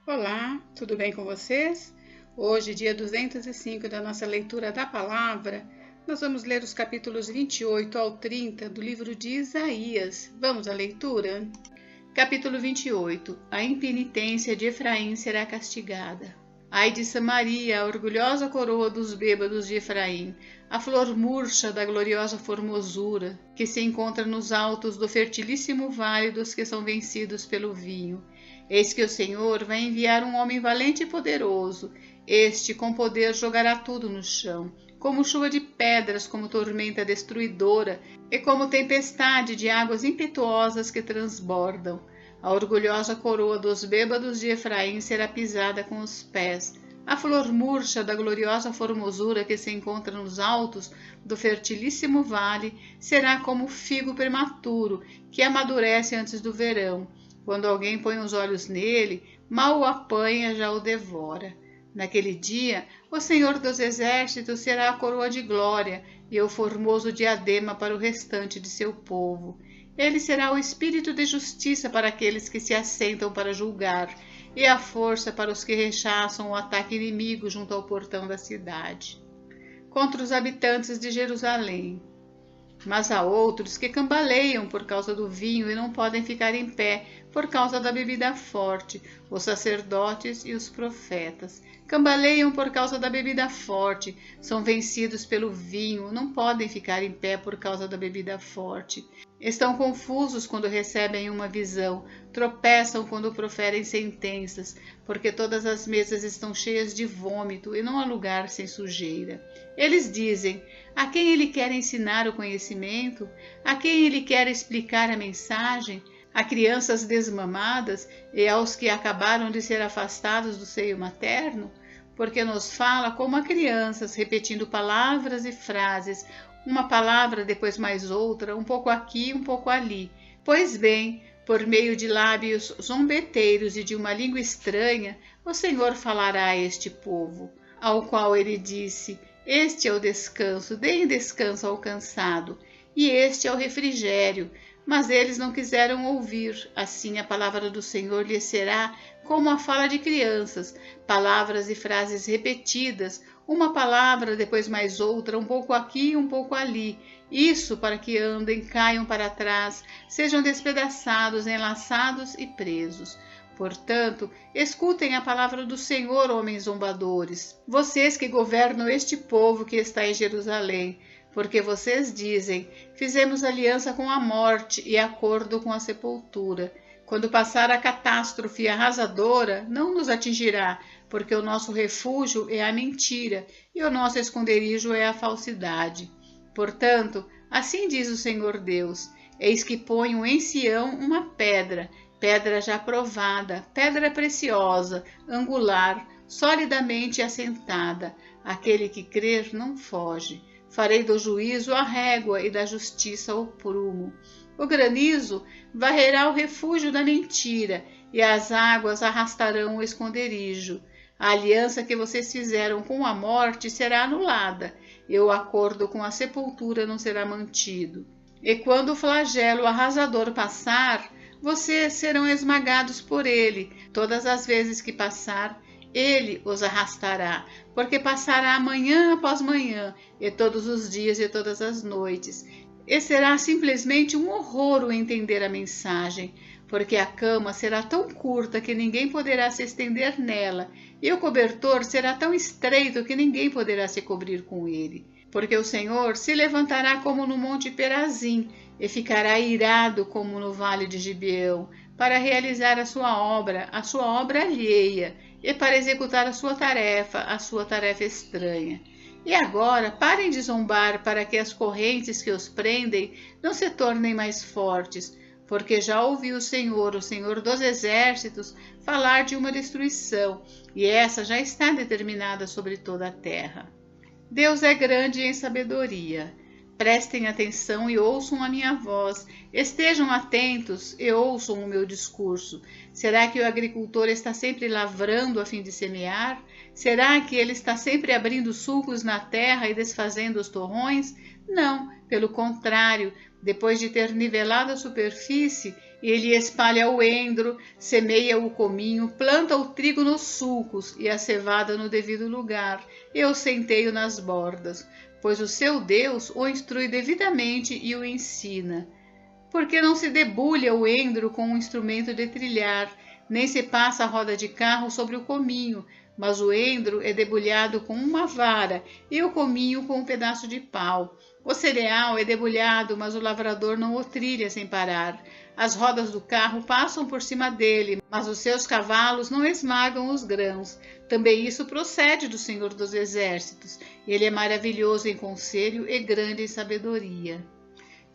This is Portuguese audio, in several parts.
Olá, tudo bem com vocês? Hoje, dia 205 da nossa leitura da palavra, nós vamos ler os capítulos 28 ao 30 do livro de Isaías. Vamos à leitura? Capítulo 28. A impenitência de Efraim será castigada. Ai de Samaria, a orgulhosa coroa dos bêbados de Efraim, a flor murcha da gloriosa formosura, que se encontra nos altos do fertilíssimo vale dos que são vencidos pelo vinho. Eis que o Senhor vai enviar um homem valente e poderoso. Este, com poder, jogará tudo no chão, como chuva de pedras, como tormenta destruidora, e como tempestade de águas impetuosas que transbordam. A orgulhosa coroa dos bêbados de Efraim será pisada com os pés. A flor murcha da gloriosa formosura que se encontra nos altos do fertilíssimo vale será como o figo prematuro que amadurece antes do verão. Quando alguém põe os olhos nele, mal o apanha, já o devora. Naquele dia, o Senhor dos Exércitos será a coroa de glória e o formoso diadema para o restante de seu povo. Ele será o espírito de justiça para aqueles que se assentam para julgar, e a força para os que rechaçam o ataque inimigo junto ao portão da cidade. Contra os habitantes de Jerusalém. Mas há outros que cambaleiam por causa do vinho e não podem ficar em pé por causa da bebida forte, os sacerdotes e os profetas. Cambaleiam por causa da bebida forte, são vencidos pelo vinho, não podem ficar em pé por causa da bebida forte. Estão confusos quando recebem uma visão, tropeçam quando proferem sentenças, porque todas as mesas estão cheias de vômito e não há lugar sem sujeira. Eles dizem: a quem ele quer ensinar o conhecimento? A quem ele quer explicar a mensagem? A crianças desmamadas e aos que acabaram de ser afastados do seio materno? Porque nos fala como a crianças, repetindo palavras e frases, uma palavra depois mais outra, um pouco aqui, um pouco ali. Pois bem, por meio de lábios zombeteiros e de uma língua estranha, o Senhor falará a este povo, ao qual ele disse: este é o descanso, deem descanso ao cansado, e este é o refrigério. Mas eles não quiseram ouvir. Assim a palavra do Senhor lhes será como a fala de crianças, palavras e frases repetidas, uma palavra depois mais outra, um pouco aqui, um pouco ali. Isso para que andem, caiam para trás, sejam despedaçados, enlaçados e presos. Portanto, escutem a palavra do Senhor, homens zombadores, vocês que governam este povo que está em Jerusalém, porque vocês dizem: fizemos aliança com a morte e acordo com a sepultura. Quando passar a catástrofe arrasadora, não nos atingirá, porque o nosso refúgio é a mentira e o nosso esconderijo é a falsidade. Portanto, assim diz o Senhor Deus: eis que ponho em Sião uma pedra, pedra já provada, pedra preciosa, angular, solidamente assentada. Aquele que crer não foge. Farei do juízo a régua e da justiça o prumo. O granizo varrerá o refúgio da mentira, e as águas arrastarão o esconderijo. A aliança que vocês fizeram com a morte será anulada, e o acordo com a sepultura não será mantido. E quando o flagelo arrasador passar, vocês serão esmagados por ele. Todas as vezes que passar, ele os arrastará, porque passará manhã após manhã, e todos os dias e todas as noites. E será simplesmente um horror o entender a mensagem, porque a cama será tão curta que ninguém poderá se estender nela, e o cobertor será tão estreito que ninguém poderá se cobrir com ele. Porque o Senhor se levantará como no monte Perazim, e ficará irado como no vale de Gibeão, para realizar a sua obra alheia, e para executar a sua tarefa estranha. E agora parem de zombar, para que as correntes que os prendem não se tornem mais fortes, porque já ouviu o Senhor dos Exércitos, falar de uma destruição, e essa já está determinada sobre toda a terra. Deus é grande em sabedoria. Prestem atenção e ouçam a minha voz. Estejam atentos e ouçam o meu discurso. Será que o agricultor está sempre lavrando a fim de semear? Será que ele está sempre abrindo sulcos na terra e desfazendo os torrões? Não, pelo contrário, depois de ter nivelado a superfície, Ele espalha o endro, semeia o cominho, planta o trigo nos sulcos e a cevada no devido lugar, e o centeio nas bordas, pois o seu Deus o instrui devidamente e o ensina. Porque não se debulha o endro com um instrumento de trilhar, nem se passa a roda de carro sobre o cominho, mas o endro é debulhado com uma vara e o cominho com um pedaço de pau. O cereal é debulhado, mas o lavrador não o trilha sem parar. As rodas do carro passam por cima dele, mas os seus cavalos não esmagam os grãos. Também isso procede do Senhor dos Exércitos. Ele é maravilhoso em conselho e grande em sabedoria.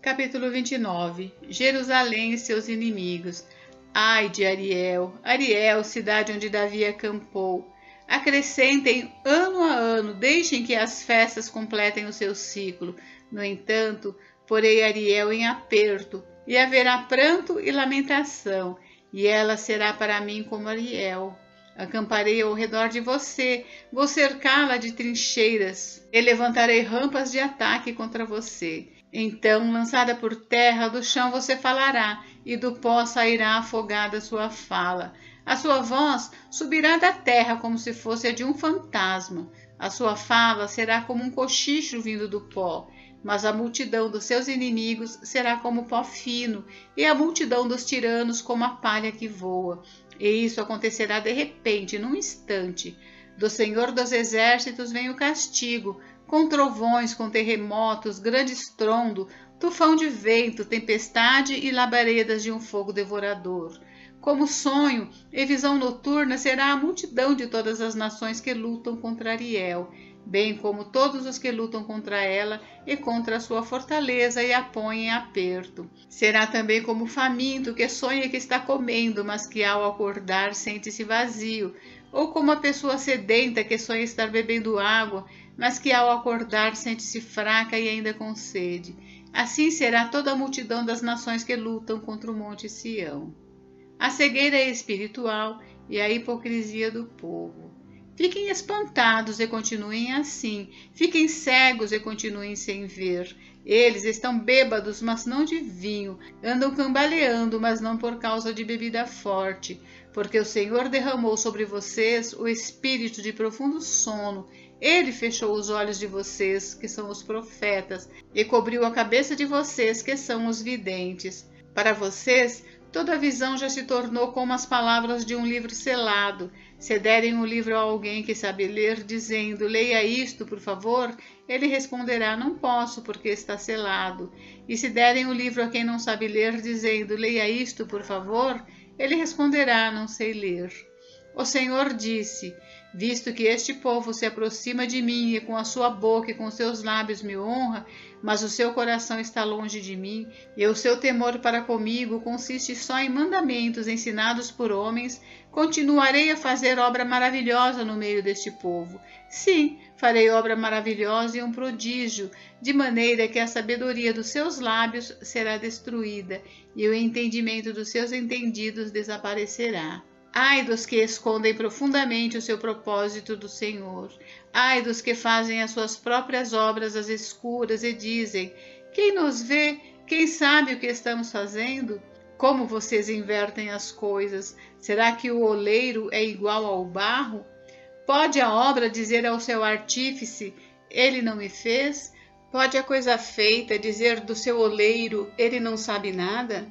Capítulo 29. Jerusalém e seus inimigos. Ai de Ariel, Ariel, cidade onde Davi acampou. Acrescentem ano a ano, deixem que as festas completem o seu ciclo. No entanto, porei Ariel em aperto, e haverá pranto e lamentação, e ela será para mim como Ariel. Acamparei ao redor de você, vou cercá-la de trincheiras, e levantarei rampas de ataque contra você. Então, lançada por terra, do chão você falará, e do pó sairá afogada sua fala. A sua voz subirá da terra como se fosse a de um fantasma. A sua fala será como um cochicho vindo do pó. Mas a multidão dos seus inimigos será como pó fino, e a multidão dos tiranos como a palha que voa. E isso acontecerá de repente, num instante. Do Senhor dos Exércitos vem o castigo, com trovões, com terremotos, grande estrondo, tufão de vento, tempestade e labaredas de um fogo devorador. Como sonho e visão noturna será a multidão de todas as nações que lutam contra Ariel, bem como todos os que lutam contra ela e contra a sua fortaleza e a põem em aperto. Será também como faminto que sonha que está comendo, mas que ao acordar sente-se vazio, ou como a pessoa sedenta que sonha estar bebendo água, mas que ao acordar sente-se fraca e ainda com sede. Assim será toda a multidão das nações que lutam contra o monte Sião. A cegueira é espiritual e a hipocrisia do povo. Fiquem espantados e continuem assim. Fiquem cegos e continuem sem ver. Eles estão bêbados, mas não de vinho. Andam cambaleando, mas não por causa de bebida forte. Porque o Senhor derramou sobre vocês o espírito de profundo sono. Ele fechou os olhos de vocês, que são os profetas, e cobriu a cabeça de vocês, que são os videntes. Para vocês, toda a visão já se tornou como as palavras de um livro selado. Se derem o livro a alguém que sabe ler, dizendo, leia isto, por favor, ele responderá, não posso, porque está selado. E se derem o livro a quem não sabe ler, dizendo, leia isto, por favor, ele responderá, não sei ler. O Senhor disse, visto que este povo se aproxima de mim e com a sua boca e com seus lábios me honra, mas o seu coração está longe de mim, e o seu temor para comigo consiste só em mandamentos ensinados por homens, continuarei a fazer obra maravilhosa no meio deste povo. Sim, farei obra maravilhosa e um prodígio, de maneira que a sabedoria dos seus lábios será destruída, e o entendimento dos seus entendidos desaparecerá. Ai dos que escondem profundamente o seu propósito do Senhor. Ai dos que fazem as suas próprias obras às escuras e dizem, quem nos vê, quem sabe o que estamos fazendo? Como vocês invertem as coisas? Será que o oleiro é igual ao barro? Pode a obra dizer ao seu artífice, ele não me fez? Pode a coisa feita dizer do seu oleiro, ele não sabe nada?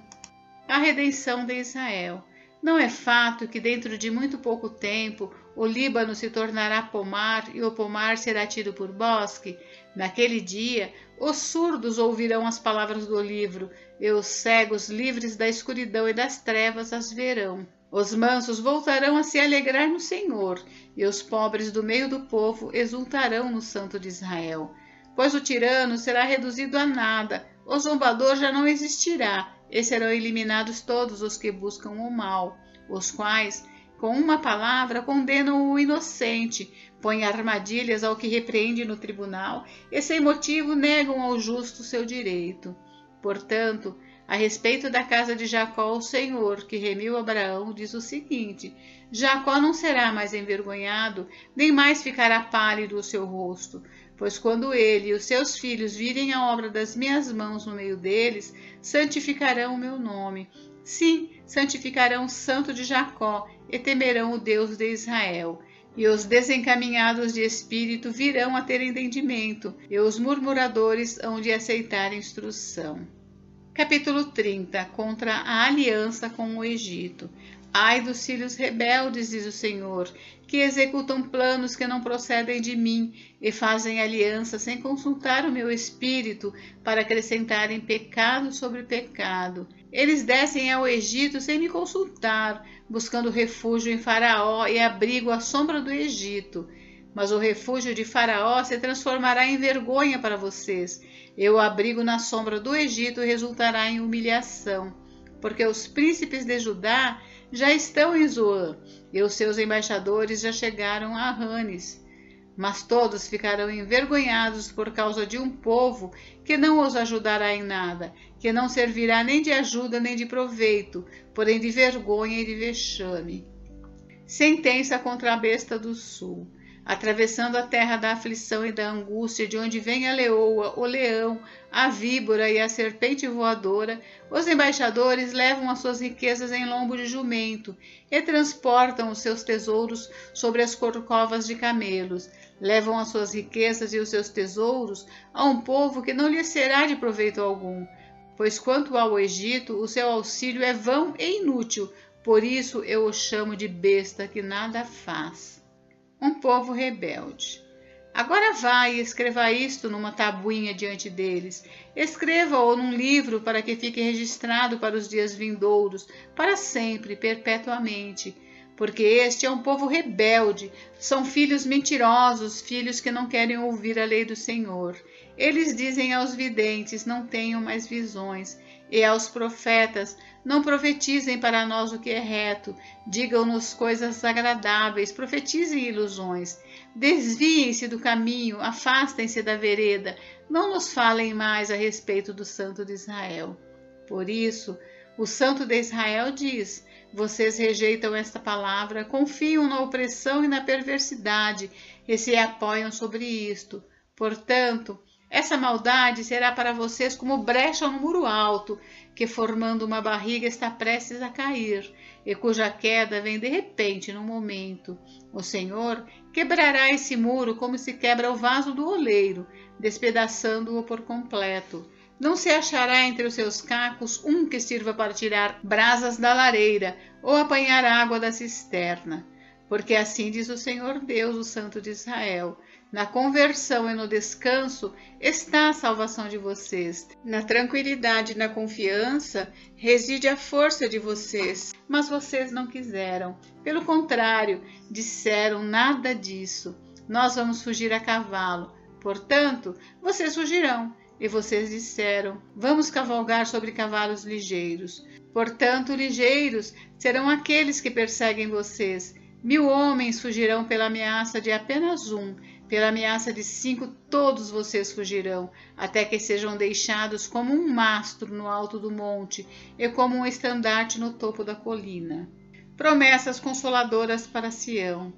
A redenção de Israel. Não é fato que dentro de muito pouco tempo o Líbano se tornará pomar e o pomar será tido por bosque? Naquele dia, os surdos ouvirão as palavras do livro, e os cegos livres da escuridão e das trevas as verão. Os mansos voltarão a se alegrar no Senhor, e os pobres do meio do povo exultarão no Santo de Israel. Pois o tirano será reduzido a nada, o zombador já não existirá, e serão eliminados todos os que buscam o mal, os quais, com uma palavra, condenam o inocente, põem armadilhas ao que repreende no tribunal e, sem motivo, negam ao justo seu direito. Portanto, a respeito da casa de Jacó, o Senhor, que remiu Abraão, diz o seguinte, Jacó não será mais envergonhado, nem mais ficará pálido o seu rosto, pois quando ele e os seus filhos virem a obra das minhas mãos no meio deles, santificarão o meu nome. Sim, santificarão o Santo de Jacó e temerão o Deus de Israel. E os desencaminhados de espírito virão a ter entendimento, e os murmuradores hão de aceitar instrução. Capítulo 30. Contra a aliança com o Egito. Ai dos filhos rebeldes, diz o Senhor, que executam planos que não procedem de mim e fazem aliança sem consultar o meu espírito para acrescentarem pecado sobre pecado. Eles descem ao Egito sem me consultar, buscando refúgio em Faraó e abrigo à sombra do Egito. Mas o refúgio de Faraó se transformará em vergonha para vocês. E o abrigo na sombra do Egito resultará em humilhação, porque os príncipes de Judá já estão em Zoã, e os seus embaixadores já chegaram a Ranes. Mas todos ficarão envergonhados por causa de um povo que não os ajudará em nada, que não servirá nem de ajuda nem de proveito, porém de vergonha e de vexame. Sentença contra a besta do sul. Atravessando a terra da aflição e da angústia, de onde vem a leoa, o leão, a víbora e a serpente voadora, os embaixadores levam as suas riquezas em lombo de jumento e transportam os seus tesouros sobre as corcovas de camelos. Levam as suas riquezas e os seus tesouros a um povo que não lhes será de proveito algum. Pois quanto ao Egito, o seu auxílio é vão e inútil, por isso eu o chamo de besta que nada faz. Um povo rebelde. Agora vai e escreva isto numa tabuinha diante deles. Escreva-o num livro para que fique registrado para os dias vindouros, para sempre, perpetuamente. Porque este é um povo rebelde, são filhos mentirosos, filhos que não querem ouvir a lei do Senhor. Eles dizem aos videntes, não tenham mais visões, e aos profetas, não profetizem para nós o que é reto, digam-nos coisas agradáveis, profetizem ilusões. Desviem-se do caminho, afastem-se da vereda, não nos falem mais a respeito do Santo de Israel. Por isso, o Santo de Israel diz: vocês rejeitam esta palavra, confiam na opressão e na perversidade e se apoiam sobre isto. Portanto, essa maldade será para vocês como brecha no muro alto, que formando uma barriga está prestes a cair, e cuja queda vem de repente num momento. O Senhor quebrará esse muro como se quebra o vaso do oleiro, despedaçando-o por completo. Não se achará entre os seus cacos um que sirva para tirar brasas da lareira ou apanhar água da cisterna. Porque assim diz o Senhor Deus, o Santo de Israel: na conversão e no descanso está a salvação de vocês. Na tranquilidade e na confiança reside a força de vocês. Mas vocês não quiseram. Pelo contrário, disseram: nada disso. Nós vamos fugir a cavalo. Portanto, vocês fugirão. E vocês disseram: vamos cavalgar sobre cavalos ligeiros. Portanto, ligeiros serão aqueles que perseguem vocês. 1000 homens fugirão pela ameaça de apenas um. Pela ameaça de 5, todos vocês fugirão, até que sejam deixados como um mastro no alto do monte e como um estandarte no topo da colina. Promessas consoladoras para Sião.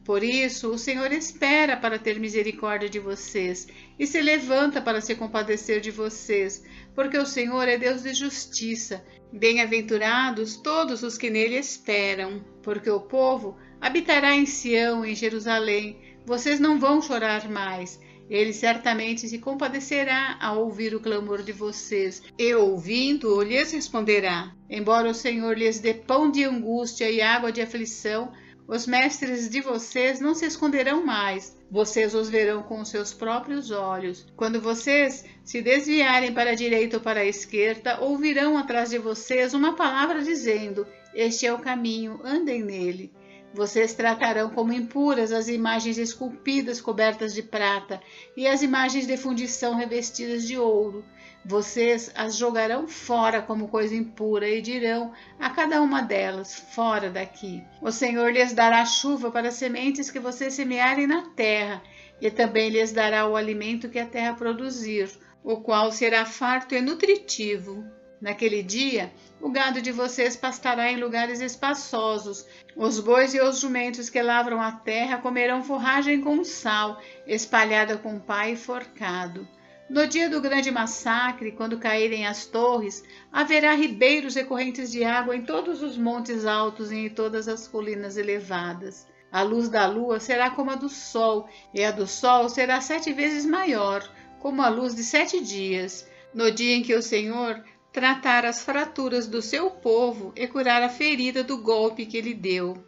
Por isso, o Senhor espera para ter misericórdia de vocês e se levanta para se compadecer de vocês, porque o Senhor é Deus de justiça. Bem-aventurados todos os que nele esperam, porque o povo habitará em Sião, em Jerusalém. Vocês não vão chorar mais. Ele certamente se compadecerá ao ouvir o clamor de vocês, e ouvindo-o lhes responderá. Embora o Senhor lhes dê pão de angústia e água de aflição, os mestres de vocês não se esconderão mais. Vocês os verão com os seus próprios olhos. Quando vocês se desviarem para a direita ou para a esquerda, ouvirão atrás de vocês uma palavra dizendo: este é o caminho, andem nele. Vocês tratarão como impuras as imagens esculpidas cobertas de prata e as imagens de fundição revestidas de ouro. Vocês as jogarão fora como coisa impura e dirão a cada uma delas: fora daqui. O Senhor lhes dará chuva para as sementes que vocês semearem na terra, e também lhes dará o alimento que a terra produzir, o qual será farto e nutritivo. Naquele dia, o gado de vocês pastará em lugares espaçosos. Os bois e os jumentos que lavram a terra comerão forragem com sal, espalhada com pá e forcado. No dia do grande massacre, quando caírem as torres, haverá ribeiros e correntes de água em todos os montes altos e em todas as colinas elevadas. A luz da lua será como a do sol, e a do sol será 7 vezes maior, como a luz de 7 dias, no dia em que o Senhor tratar as fraturas do seu povo e curar a ferida do golpe que ele deu.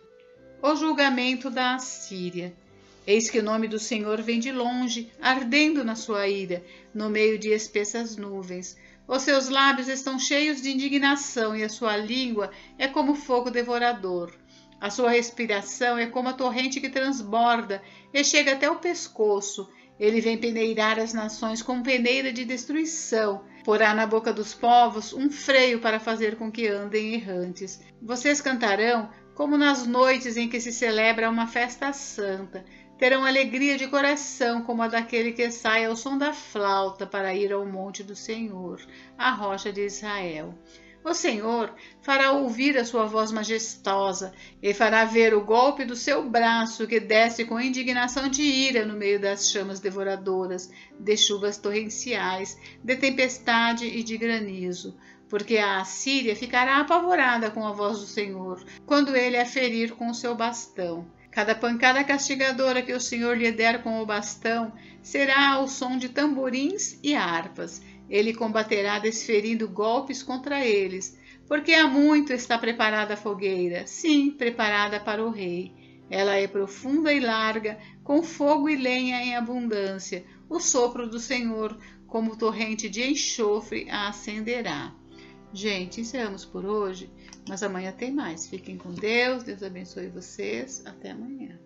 O julgamento da Assíria. Eis que o nome do Senhor vem de longe, ardendo na sua ira, no meio de espessas nuvens. Os seus lábios estão cheios de indignação e a sua língua é como fogo devorador. A sua respiração é como a torrente que transborda e chega até o pescoço. Ele vem peneirar as nações com peneira de destruição. Porá na boca dos povos um freio para fazer com que andem errantes. Vocês cantarão como nas noites em que se celebra uma festa santa. Terão alegria de coração como a daquele que sai ao som da flauta para ir ao monte do Senhor, a rocha de Israel. O Senhor fará ouvir a sua voz majestosa e fará ver o golpe do seu braço que desce com indignação de ira no meio das chamas devoradoras, de chuvas torrenciais, de tempestade e de granizo. Porque a Assíria ficará apavorada com a voz do Senhor, quando ele a ferir com o seu bastão. Cada pancada castigadora que o Senhor lhe der com o bastão será ao som de tamborins e harpas. Ele combaterá desferindo golpes contra eles, porque há muito está preparada a fogueira, sim, preparada para o rei. Ela é profunda e larga, com fogo e lenha em abundância. O sopro do Senhor, como torrente de enxofre, a acenderá. Gente, encerramos por hoje, mas amanhã tem mais. Fiquem com Deus, Deus abençoe vocês. Até amanhã.